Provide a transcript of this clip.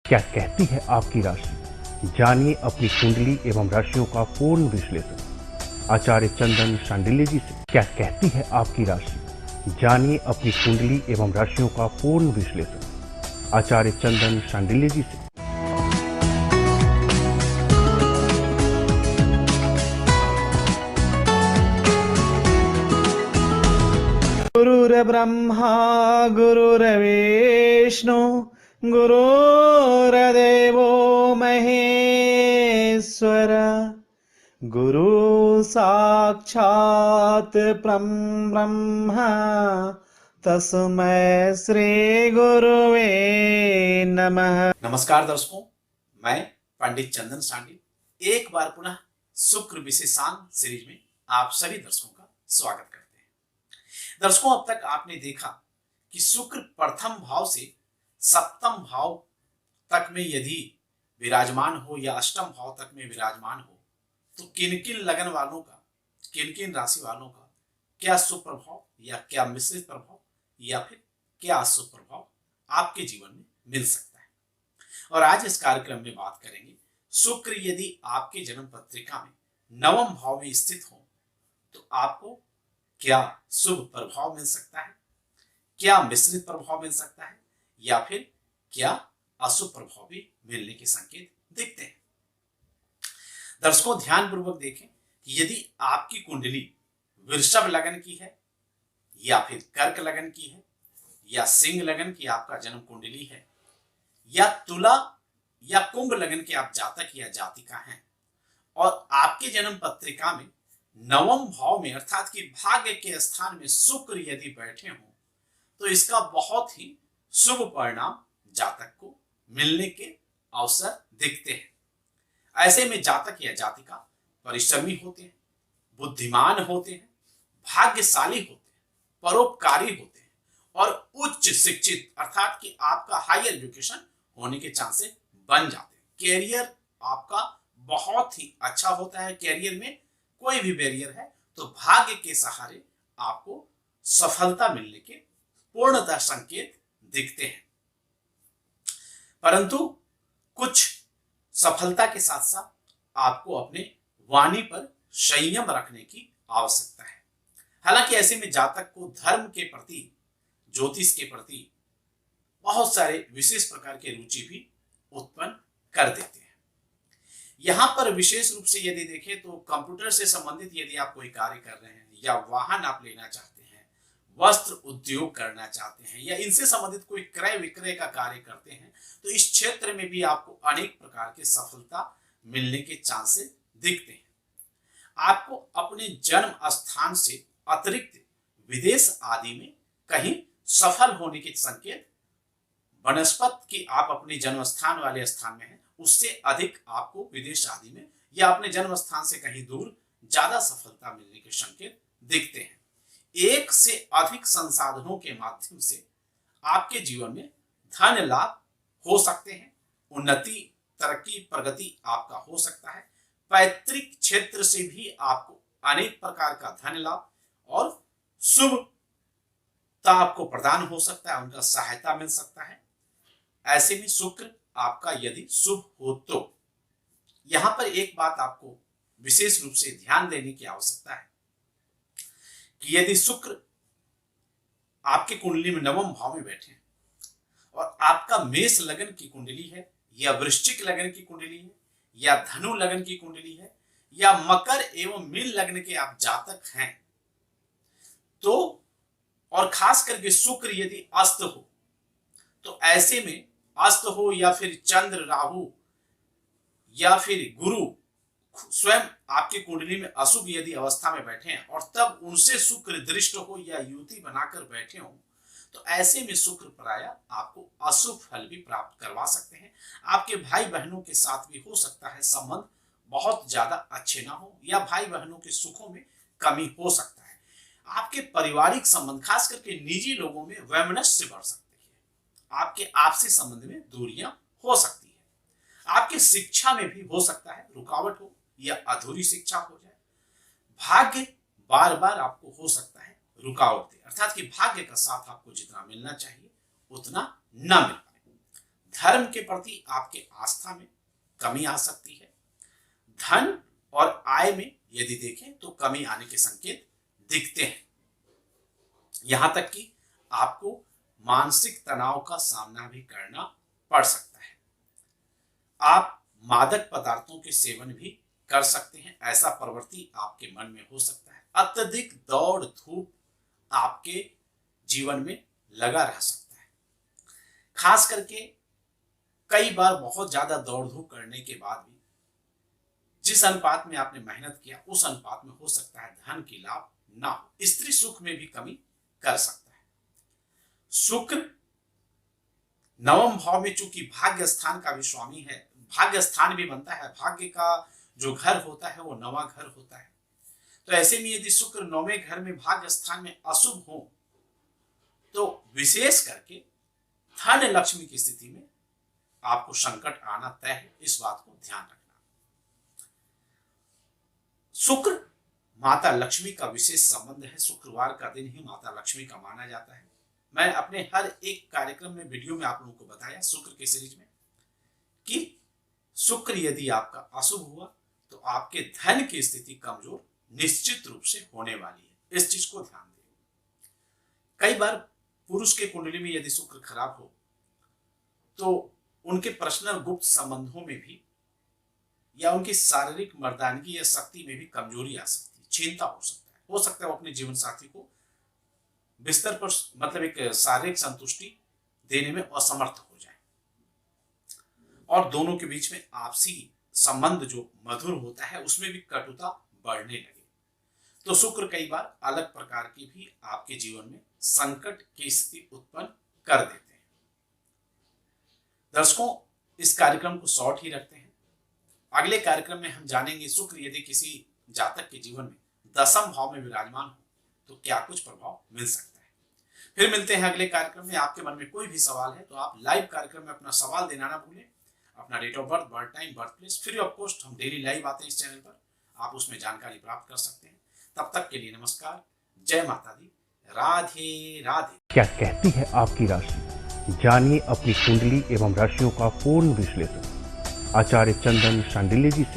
क्या कहती है आपकी राशि? जानिए अपनी कुंडली एवं राशियों का पूर्ण विश्लेषण आचार्य चंदन शांडिल्य जी से। क्या कहती है आपकी राशि? जानिए अपनी कुंडली एवं राशियों का पूर्ण विश्लेषण आचार्य चंदन शांडिल्य जी से। गुरुर्ब्रह्मा गुरुर्विष्णु गुरुर्देवो महेश्वर गुरु साक्षात् परब्रह्म तस्मै श्री गुरुवे नमः। नमस्कार दर्शकों, मैं पंडित चंदन शांडिल एक बार पुनः शुक्र विशेषांक सीरीज में आप सभी दर्शकों का स्वागत करते हैं। दर्शकों, अब तक आपने देखा कि शुक्र प्रथम भाव से सप्तम भाव तक में यदि विराजमान हो या अष्टम भाव तक में विराजमान हो तो किन किन लगन वालों का, किन किन राशि वालों का क्या शुभ प्रभाव या क्या मिश्रित प्रभाव या फिर क्या अशुभ प्रभाव आपके जीवन में मिल सकता है। और आज इस कार्यक्रम में बात करेंगे, शुक्र यदि आपके जन्म पत्रिका में नवम भाव में स्थित हो तो आपको क्या शुभ प्रभाव मिल सकता है, क्या मिश्रित प्रभाव मिल सकता है या फिर क्या अशुभ प्रभाव भी मिलने के संकेत दिखते हैं। दर्शकों, ध्यानपूर्वक देखें कि यदि आपकी कुंडली वृषभ लगन की है या फिर कर्क लगन की है या सिंह लगन की आपका जन्म कुंडली है या तुला या कुंभ लगन के आप जातक या जातिका हैं और आपके जन्म पत्रिका में नवम भाव में अर्थात कि भाग्य के स्थान में शुक्र यदि बैठे हों तो इसका बहुत ही शुभ परिणाम जातक को मिलने के अवसर दिखते हैं। ऐसे में जातक या जातिका परिश्रमी होते हैं, बुद्धिमान होते हैं, भाग्यशाली होते हैं, परोपकारी होते हैं और उच्च शिक्षित अर्थात कि आपका हायर एजुकेशन होने के चांसेस बन जाते हैं। कैरियर आपका बहुत ही अच्छा होता है। कैरियर में कोई भी बैरियर है तो भाग्य के सहारे आपको सफलता मिलने के पूर्णतः संकेत दिखते हैं। परंतु कुछ सफलता के साथ साथ आपको अपने वाणी पर संयम रखने की आवश्यकता है। हालांकि ऐसे में जातक को धर्म के प्रति, ज्योतिष के प्रति बहुत सारे विशेष प्रकार के रुचि भी उत्पन्न कर देते हैं। यहाँ पर विशेष रूप से यदि देखें तो कंप्यूटर से संबंधित यदि आप कोई कार्य कर रहे हैं या वाहन आप लेना चाहते हैं, वस्त्र उद्योग करना चाहते हैं या इनसे संबंधित कोई क्रय विक्रय का कार्य करते हैं तो इस क्षेत्र में भी आपको अनेक प्रकार की सफलता मिलने के चांसेस दिखते हैं। आपको अपने जन्म स्थान से अतिरिक्त विदेश आदि में कहीं सफल होने के संकेत, बनस्पत कि आप अपने जन्म स्थान वाले स्थान में हैं उससे अधिक आपको विदेश आदि में या अपने जन्म स्थान से कहीं दूर ज्यादा सफलता मिलने के संकेत दिखते हैं। एक से अधिक संसाधनों के माध्यम से आपके जीवन में धन लाभ हो सकते हैं, उन्नति, तरक्की, प्रगति आपका हो सकता है। पैतृक क्षेत्र से भी आपको अनेक प्रकार का धन लाभ और शुभता आपको प्रदान हो सकता है, उनका सहायता मिल सकता है। ऐसे में शुक्र आपका यदि शुभ हो तो यहां पर एक बात आपको विशेष रूप से ध्यान देने की आवश्यकता है कि यदि शुक्र आपके कुंडली में नवम भाव में बैठे हैं और आपका मेष लगन की कुंडली है या वृश्चिक लगन की कुंडली है या धनु लगन की कुंडली है या मकर एवं मीन लगन के आप जातक हैं तो और खास करके शुक्र यदि अस्त हो तो ऐसे में अस्त हो या फिर चंद्र, राहु या फिर गुरु स्वयं आपकी कुंडली में अशुभ यदि अवस्था में बैठे हैं और तब उनसे शुक्र दृष्ट हो या युति बनाकर बैठे हो तो ऐसे में शुक्र प्राय आपको अशुभ फल भी प्राप्त करवा सकते हैं। आपके भाई बहनों के साथ भी हो सकता है संबंध बहुत ज्यादा अच्छे ना हो या भाई बहनों के सुखों में कमी हो सकता है। आपके पारिवारिक संबंध खास करके निजी लोगों में वैमनस्य बढ़ सकती है। आपके आपसी संबंध में दूरियां हो सकती है। आपकी शिक्षा में भी हो सकता है रुकावट हो या अधूरी शिक्षा हो जाए। भाग्य बार बार आपको हो सकता है रुकावट दे, अर्थात कि भाग्य का साथ आपको जितना मिलना चाहिए उतना न मिल पाए। धर्म के प्रति आपके आस्था में कमी आ सकती है। धन और आय में यदि देखें तो कमी आने के संकेत दिखते हैं। यहां तक कि आपको मानसिक तनाव का सामना भी करना पड़ सकता है। आप मादक पदार्थों के सेवन भी कर सकते हैं, ऐसा प्रवृत्ति आपके मन में हो सकता है। अत्यधिक दौड़ धूप आपके जीवन में लगा रह सकता है। खास करके कई बार बहुत ज्यादा दौड़ धूप करने के बाद भी जिस अनुपात में आपने मेहनत किया उस अनुपात में हो सकता है धन की लाभ ना हो। स्त्री सुख में भी कमी कर सकता है। शुक्र नवम भाव में चूंकि भाग्य स्थान का भी स्वामी है, भाग्य स्थान भी बनता है। भाग्य का जो घर होता है वो नवा घर होता है। तो ऐसे में यदि शुक्र नौवें घर में भाग्य स्थान में अशुभ हो तो विशेष करके धन लक्ष्मी की स्थिति में आपको संकट आना तय है। इस बात को ध्यान रखना। शुक्र माता लक्ष्मी का विशेष संबंध है। शुक्रवार का दिन ही माता लक्ष्मी का माना जाता है। मैं अपने हर एक कार्यक्रम में वीडियो में आप लोगों को बताया शुक्र के सीरीज में कि शुक्र यदि आपका अशुभ हुआ तो आपके धन की स्थिति कमजोर निश्चित रूप से होने वाली है। इस चीज को ध्यान दें। कई बार पुरुष के कुंडली में यदि शुक्र खराब हो तो उनके पर्सनल गुप्त संबंधों में भी या उनकी शारीरिक मर्दानगी या शक्ति में भी कमजोरी आ सकती है, चिंता हो सकता है वो अपने जीवन साथी को बिस्तर पर मतलब एक शारीरिक संतुष्टि देने में असमर्थ हो जाए और दोनों के बीच में आपसी संबंध जो मधुर होता है उसमें भी कटुता बढ़ने लगे। तो शुक्र कई बार अलग प्रकार की भी आपके जीवन में संकट की स्थिति उत्पन्न कर देते हैं। दर्शकों, इस कार्यक्रम को शॉर्ट ही रखते हैं। अगले कार्यक्रम में हम जानेंगे शुक्र यदि किसी जातक के जीवन में दसम भाव में विराजमान हो तो क्या कुछ प्रभाव मिल सकता है। फिर मिलते हैं अगले कार्यक्रम में। आपके मन में कोई भी सवाल है तो आप लाइव कार्यक्रम में अपना सवाल देना ना भूलें। अपना date of birth, birth time, birth place free of cost हम डेली लाइव आते हैं इस चैनल पर, आप उसमें जानकारी प्राप्त कर सकते हैं। तब तक के लिए नमस्कार, जय माता दी, राधे राधे। क्या कहती है आपकी राशि, जानिए अपनी कुंडली एवं राशियों का पूर्ण विश्लेषण आचार्य चंदन शांडिल्य जी से।